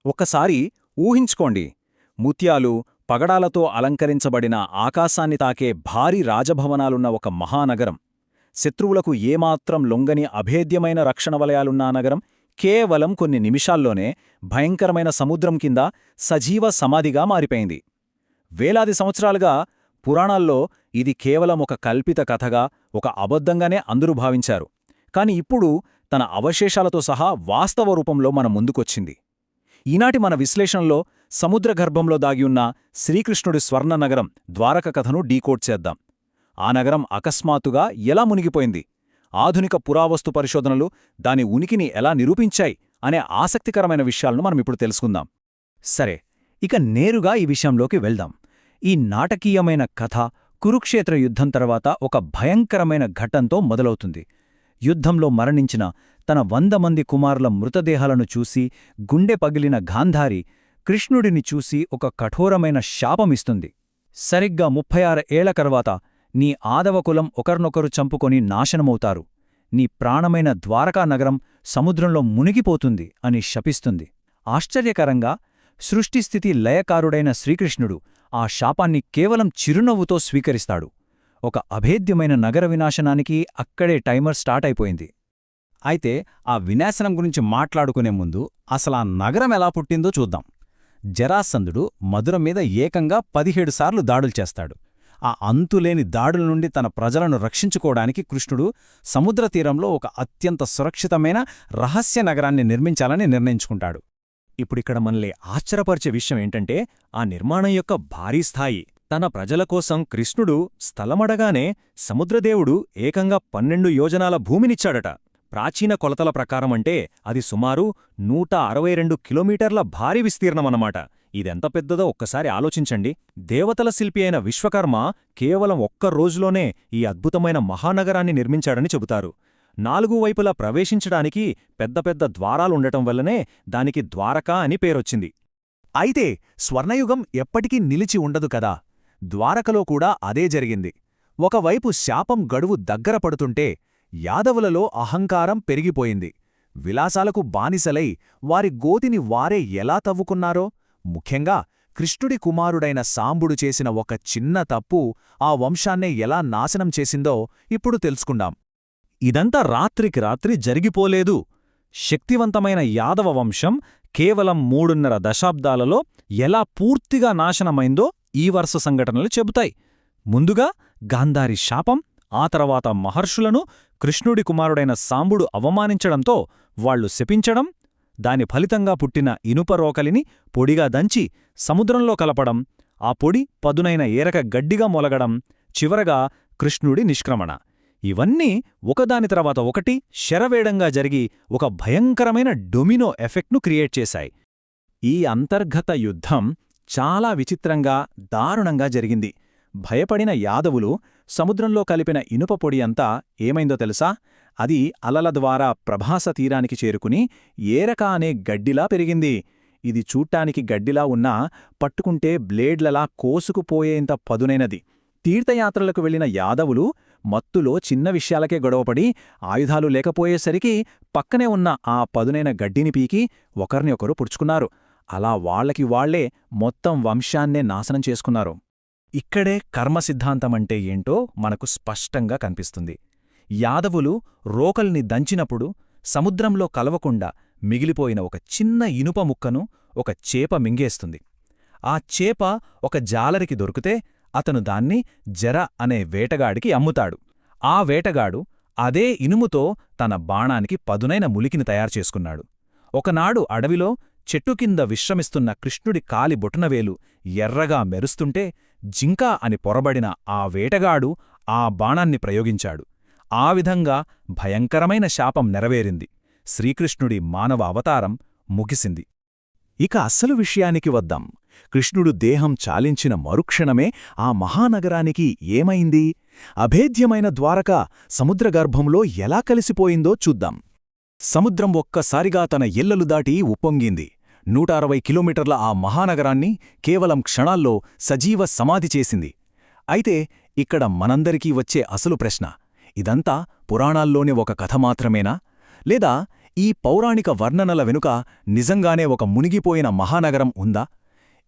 ఒక్కసారి ఊహించుకోండి, ముత్యాలు, పగడాలతో అలంకరించబడిన ఆకాశాన్ని తాకే భారీ రాజభవనాలున్న ఒక మహానగరం, శత్రువులకు ఏమాత్రం లొంగని అభేద్యమైన రక్షణ వలయాలున్న ఆ నగరం కేవలం కొన్ని నిమిషాల్లోనే భయంకరమైన సముద్రం కింద సజీవ సమాధిగా మారిపోయింది. వేలాది సంవత్సరాలుగా పురాణాల్లో ఇది కేవలం ఒక కల్పిత కథగా, ఒక అబద్ధంగానే అందరూ భావించారు. కాని ఇప్పుడు తన అవశేషాలతో సహా వాస్తవ రూపంలో మన ముందుకొచ్చింది. ఈనాటి మన విశ్లేషణలో సముద్రగర్భంలో దాగియున్న శ్రీకృష్ణుడి స్వర్ణనగరం ద్వారక కథను డీకోడ్ చేద్దాం. ఆ నగరం అకస్మాత్తుగా ఎలా మునిగిపోయింది, ఆధునిక పురావస్తు పరిశోధనలు దాని ఉనికిని ఎలా నిరూపించాయి అనే ఆసక్తికరమైన విషయాలను మనమిప్పుడు తెలుసుకుందాం. సరే, ఇక నేరుగా ఈ విషయంలోకి వెళ్దాం. ఈ నాటకీయమైన కథ కురుక్షేత్ర యుద్ధం తర్వాత ఒక భయంకరమైన ఘట్టంతో మొదలవుతుంది. యుద్ధంలో మరణించిన తన 100 మంది కుమారుల మృతదేహాలను చూసి గుండె పగిలిన గాంధారి కృష్ణుడిని చూసి ఒక కఠోరమైన శాపమిస్తుంది. సరిగ్గా 36 ఏళ్ల తర్వాత నీ ఆదవకులం ఒకర్నొకరు చంపుకొని నాశనమవుతారు, నీ ప్రాణమైన ద్వారకా నగరం సముద్రంలో మునిగిపోతుంది అని శపిస్తుంది. ఆశ్చర్యకరంగా సృష్టిస్థితి లయకారుడైన శ్రీకృష్ణుడు ఆ శాపాన్ని కేవలం చిరునవ్వుతో స్వీకరిస్తాడు. ఒక అభేద్యమైన నగర వినాశనానికి అక్కడే టైమర్ స్టార్ట్ అయిపోయింది. అయితే ఆ వినాశనం గురించి మాట్లాడుకునే ముందు అసలా నగరం ఎలా పుట్టిందో చూద్దాం. జరాసంధుడు మధుర మీద ఏకంగా 17 సార్లు దాడులు చేస్తాడు. ఆ అంతులేని దాడుల నుండి తన ప్రజలను రక్షించుకోవడానికి కృష్ణుడు సముద్రతీరంలో ఒక అత్యంత సురక్షితమైన రహస్య నగరాన్ని నిర్మించాలని నిర్ణయించుకుంటాడు. ఇప్పుడిక్కడ మనల్ని ఆశ్చర్యపరిచే విషయం ఏంటంటే, ఆ నిర్మాణం యొక్క భారీ స్థాయి. తన ప్రజల కోసం కృష్ణుడు స్థలమడగానే సముద్రదేవుడు ఏకంగా 12 యోజనాల భూమినిచ్చాడట. ప్రాచీన కొలతల ప్రకారమంటే అది సుమారు 162 కిలోమీటర్ల భారీ విస్తీర్ణమన్నమాట. ఇదెంత పెద్దదో ఒక్కసారి ఆలోచించండి. దేవతల శిల్పి అయిన విశ్వకర్మ కేవలం ఒక్క రోజులోనే ఈ అద్భుతమైన మహానగరాన్ని నిర్మించాడని చెబుతారు. 4 వైపులా ప్రవేశించడానికి పెద్ద పెద్ద ద్వారాలుండటం వల్లనే దానికి ద్వారకా అని పేరొచ్చింది. అయితే స్వర్ణయుగం ఎప్పటికీ నిలిచి ఉండదు కదా. ద్వారకలో కూడా అదే జరిగింది. ఒకవైపు శాపం గడువు దగ్గర పడుతుంటే యాదవులలో అహంకారం పెరిగిపోయింది. విలాసాలకు బానిసలై వారి గోతిని వారే ఎలా తవ్వుకున్నారో, ముఖ్యంగా కృష్ణుడి కుమారుడైన సాంబుడు చేసిన ఒక చిన్న తప్పు ఆ వంశాన్నే ఎలా నాశనం చేసిందో ఇప్పుడు తెలుసుకుందాం. ఇదంతా రాత్రికి రాత్రి జరిగిపోలేదు. శక్తివంతమైన యాదవ వంశం కేవలం 3.5 దశాబ్దాలలో ఎలా పూర్తిగా నాశనమైందో ఈ వరుస సంఘటనలు చెబుతాయి. ముందుగా గాంధారి శాపం, ఆ తర్వాత మహర్షులను కృష్ణుడి కుమారుడైన సాంబుడు అవమానించడంతో వాళ్లు శపించడం, దాని ఫలితంగా పుట్టిన ఇనుపరోకలిని పొడిగా దంచి సముద్రంలో కలపడం, ఆ పొడి పదునైన ఏరక గడ్డిగా మొలగడం, చివరగా కృష్ణుడి నిష్క్రమణ. ఇవన్నీ ఒకదాని తర్వాత ఒకటి శరవేడంగా జరిగి ఒక భయంకరమైన డొమినో ఎఫెక్ట్ను క్రియేట్ చేశాయి. ఈ అంతర్గత యుద్ధం చాలా విచిత్రంగా, దారుణంగా జరిగింది. భయపడిన యాదవులు సముద్రంలో కలిపిన ఇనుప పొడి అంతా ఏమైందో తెలుసా? అది అలల ద్వారా ప్రభాస తీరానికి చేరుకుని ఏరక అనే గడ్డిలా పెరిగింది. ఇది చూట్టానికి గడ్డిలా ఉన్నా పట్టుకుంటే బ్లేడ్లలా కోసుకుపోయేంత పదునైనది. తీర్థయాత్రలకు వెళ్లిన యాదవులు మత్తులో చిన్న విషయాలకే గొడవపడి ఆయుధాలు లేకపోయేసరికి పక్కనే ఉన్న ఆ పదునైన గడ్డిని పీకి ఒకరిని ఒకరు పుడుచుకున్నారు. అలా వాళ్లకి వాళ్లే మొత్తం వంశాన్నే నాశనం చేసుకున్నారు. ఇక్కడే కర్మసిద్ధాంతమంటే ఏంటో మనకు స్పష్టంగా కనిపిస్తుంది. యాదవులు రోకల్ని దంచినప్పుడు సముద్రంలో కలవకుండా మిగిలిపోయిన ఒక చిన్న ఇనుప ముక్కను ఒక చేప మింగేస్తుంది. ఆ చేప ఒక జాలరికి దొరికితే అతను దాన్ని జర అనే వేటగాడికి అమ్ముతాడు. ఆ వేటగాడు అదే ఇనుముతో తన బాణానికి పదునైన ములికిని తయారుచేసుకున్నాడు. ఒకనాడు అడవిలో చెట్టు కింద విశ్రమిస్తున్న కృష్ణుడి కాలి బొటనవేలు ఎర్రగా మెరుస్తుంటే జింకా అని పొరబడిన ఆ వేటగాడు ఆ బాణాన్ని ప్రయోగించాడు. ఆ విధంగా భయంకరమైన శాపం నెరవేరింది. శ్రీకృష్ణుడి మానవ అవతారం ముగిసింది. ఇక అస్సలు విషయానికి వద్దాం. కృష్ణుడు దేహం చాలించిన మరుక్షణమే ఆ మహానగరానికి ఏమైంది? అభేద్యమైన ద్వారక సముద్రగర్భంలో ఎలా కలిసిపోయిందో చూద్దాం. సముద్రం ఒక్కసారిగా తన ఎల్లలు దాటి ఉప్పొంగింది. 160 కిలోమీటర్ల ఆ మహానగరాన్ని కేవలం క్షణాల్లో సజీవ సమాధి చేసింది. అయితే ఇక్కడ మనందరికీ వచ్చే అసలు ప్రశ్న, ఇదంతా పురాణాల్లోని ఒక కథ మాత్రమేనా? లేదా ఈ పౌరాణిక వర్ణనల వెనుక నిజంగానే ఒక మునిగిపోయిన మహానగరం ఉందా?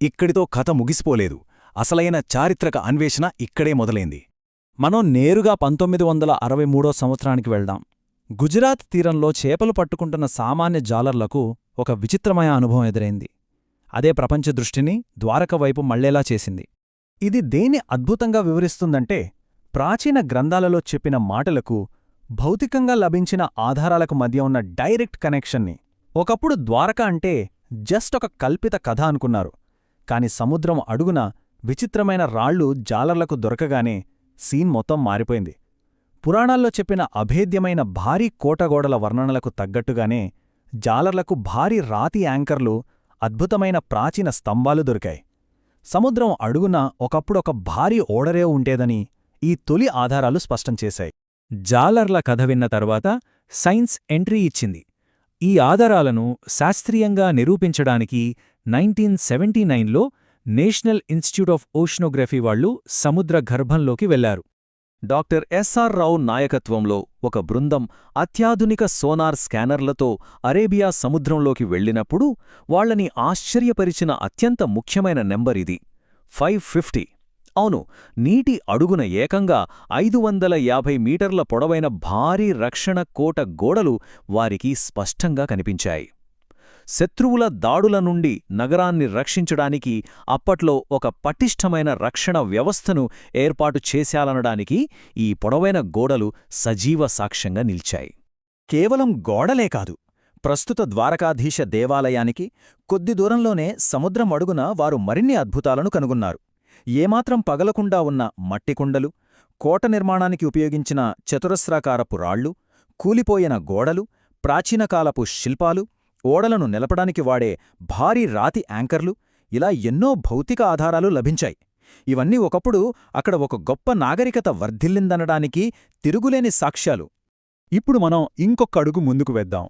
ఇక్కడితో కథ ముగిసిపోలేదు. అసలైన చారిత్రక అన్వేషణ ఇక్కడే మొదలైంది. మనం నేరుగా 1963 సంవత్సరానికి వెళ్దాం. గుజరాత్ తీరంలో చేపలు పట్టుకుంటున్న సామాన్య జాలర్లకు ఒక విచిత్రమైన అనుభవం ఎదురైంది. అదే ప్రపంచ దృష్టిని ద్వారక వైపు మళ్లేలా చేసింది. ఇది దేన్ని అద్భుతంగా వివరిస్తుందంటే, ప్రాచీన గ్రంథాలలో చెప్పిన మాటలకు భౌతికంగా లభించిన ఆధారాలకు మధ్య ఉన్న డైరెక్ట్ కనెక్షన్ని. ఒకప్పుడు ద్వారక అంటే జస్ట్ ఒక కల్పిత కథ అనుకున్నారు. కాని సముద్రం అడుగున విచిత్రమైన రాళ్ళు జాలర్లకు దొరకగానే సీన్ మొత్తం మారిపోయింది. పురాణాల్లో చెప్పిన అభేద్యమైన భారీ కోటగోడల వర్ణనలకు తగ్గట్టుగానే జాలర్లకు భారీ రాతి యాంకర్లు, అద్భుతమైన ప్రాచీన స్తంభాలు దొరికాయి. సముద్రం అడుగున ఒకప్పుడొక భారీ ఓడరేవు ఉండేదని ఈ తొలి ఆధారాలు స్పష్టం చేశాయి. జాలర్ల కథ విన్న తర్వాత సైన్స్ ఎంట్రీ ఇచ్చింది. ఈ ఆధారాలను శాస్త్రీయంగా నిరూపించడానికి 1979లో నేషనల్ ఇన్స్టిట్యూట్ ఆఫ్ ఓషనోగ్రఫీ వాళ్లు సముద్ర గర్భంలోకి వెళ్లారు. డాక్టర్ ఎస్ఆర్ రావు నాయకత్వంలో ఒక బృందం అత్యాధునిక సోనార్ స్కానర్లతో అరేబియా సముద్రంలోకి వెళ్లినప్పుడు వాళ్లని ఆశ్చర్యపరిచిన అత్యంత ముఖ్యమైన నెంబరిది 550. అవును, నీటి అడుగున ఏకంగా 550 మీటర్ల పొడవైన భారీ రక్షణ కోట గోడలు వారికి స్పష్టంగా కనిపించాయి. శత్రువుల దాడుల నుండి నగరాన్ని రక్షించడానికి అప్పట్లో ఒక పటిష్టమైన రక్షణ వ్యవస్థను ఏర్పాటు చేశాలనడానికి ఈ పొడవైన గోడలు సజీవ సాక్ష్యంగా నిలిచాయి. కేవలం గోడలే కాదు, ప్రస్తుత ద్వారకాధీశ దేవాలయానికి కొద్ది దూరంలోనే సముద్రం అడుగున వారు మరిన్ని అద్భుతాలను కనుగొన్నారు. ఏమాత్రం పగలకుండా ఉన్న మట్టికుండలు, కోట నిర్మాణానికి ఉపయోగించిన చతురస్రాకారపు రాళ్లు, కూలిపోయిన గోడలు, ప్రాచీనకాలపు శిల్పాలు, ఓడలను నిలపడానికి వాడే భారీ రాతి యాంకర్లు, ఇలా ఎన్నో భౌతిక ఆధారాలు లభించాయి. ఇవన్నీ ఒకప్పుడు అక్కడ ఒక గొప్ప నాగరికత వర్ధిల్లిందనడానికి తిరుగులేని సాక్ష్యాలు. ఇప్పుడు మనం ఇంకొక అడుగు ముందుకు వేద్దాం.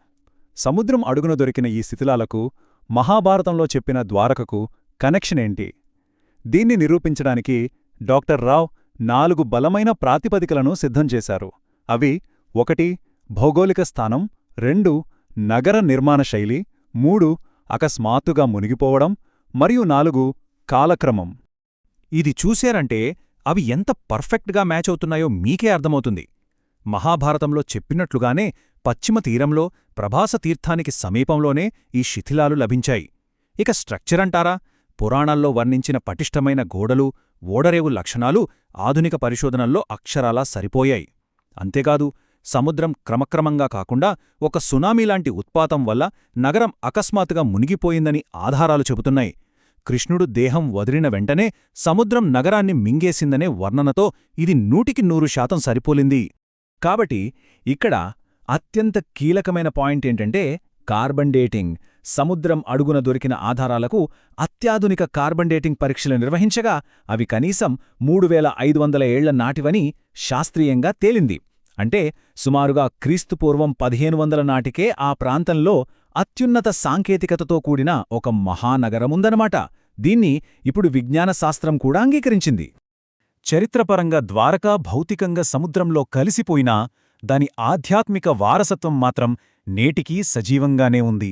సముద్రం అడుగున దొరికిన ఈ శిథిలాలకు మహాభారతంలో చెప్పిన ద్వారకకు కనెక్షన్ ఏంటి? దీన్ని నిరూపించడానికి డాక్టర్ రావ్ 4 బలమైన ప్రాతిపదికలను సిద్ధం చేశారు. అవి 1 భౌగోళిక స్థానం, 2 నగర నిర్మాణ శైలి, 3 అకస్మాత్తుగా మునిగిపోవడం, మరియు 4 కాలక్రమం. ఇది చూశారంటే అవి ఎంత పర్ఫెక్ట్గా మ్యాచ్ అవుతున్నాయో మీకే అర్థమవుతుంది. మహాభారతంలో చెప్పినట్లుగానే పశ్చిమ తీరంలో ప్రభాస తీర్థానికి సమీపంలోనే ఈ శిథిలాలు లభించాయి. ఇక స్ట్రక్చర్ అంటారా? పురాణాల్లో వర్ణించిన పటిష్టమైన గోడలు, ఓడరేవు లక్షణాలు ఆధునిక పరిశోధనల్లో అక్షరాలా సరిపోయాయి. అంతేకాదు, సముద్రం క్రమక్రమంగా కాకుండా ఒక సునామీలాంటి ఉత్పాతం వల్ల నగరం అకస్మాత్తుగా మునిగిపోయిందని ఆధారాలు చెబుతున్నాయి. కృష్ణుడు దేహం వదిలిన వెంటనే సముద్రం నగరాన్ని మింగేసిందనే వర్ణనతో ఇది 100% సరిపోలింది. కాబట్టి ఇక్కడ అత్యంత కీలకమైన పాయింట్ ఏంటంటే కార్బన్ డేటింగ్. సముద్రం అడుగున దొరికిన ఆధారాలకు అత్యాధునిక కార్బన్ డేటింగ్ పరీక్షలు నిర్వహించగా అవి కనీసం 3500 ఏళ్ల నాటివని శాస్త్రీయంగా తేలింది. అంటే సుమారుగా క్రీస్తుపూర్వం 1500 నాటికే ఆ ప్రాంతంలో అత్యున్నత సాంకేతికతతో కూడిన ఒక మహానగరముందనమాట. దీన్ని ఇప్పుడు విజ్ఞాన శాస్త్రం కూడా అంగీకరించింది. చరిత్రపరంగా ద్వారకా భౌతికంగా సముద్రంలో కలిసిపోయినా దాని ఆధ్యాత్మిక వారసత్వం మాత్రం నేటికీ సజీవంగానే ఉంది.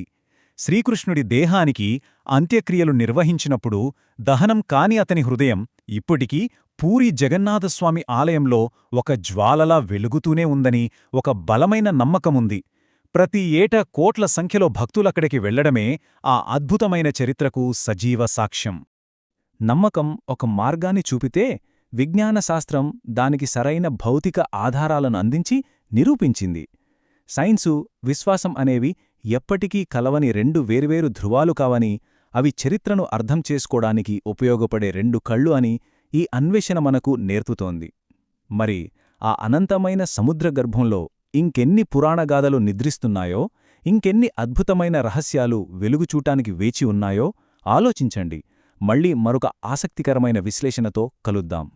శ్రీకృష్ణుడి దేహానికి అంత్యక్రియలు నిర్వహించినప్పుడు దహనం కాని అతని హృదయం ఇప్పటికీ పూరీ జగన్నాథస్వామి ఆలయంలో ఒక జ్వాలలా వెలుగుతూనే ఉందని ఒక బలమైన నమ్మకముంది. ప్రతి ఏటా కోట్ల సంఖ్యలో భక్తులక్కడికి వెళ్లడమే ఆ అద్భుతమైన చరిత్రకు సజీవ సాక్ష్యం. నమ్మకం ఒక మార్గాన్ని చూపితే విజ్ఞానశాస్త్రం దానికి సరైన భౌతిక ఆధారాలను అందించి నిరూపించింది. సైన్సు, విశ్వాసం అనేవి ఎప్పటికీ కలవని 2 వేర్వేరు ధృవాలు కావని, అవి చరిత్రను అర్థం చేసుకోడానికి ఉపయోగపడే 2 కళ్ళు అని ఈ అన్వేషణ మనకు నేర్పుతోంది. మరి ఆ అనంతమైన సముద్రగర్భంలో ఇంకెన్ని పురాణగాథలు నిద్రిస్తున్నాయో, ఇంకెన్ని అద్భుతమైన రహస్యాలు వెలుగుచూటానికి వేచి ఉన్నాయో ఆలోచించండి. మళ్ళీ మరొక ఆసక్తికరమైన విశ్లేషణతో కలుద్దాం.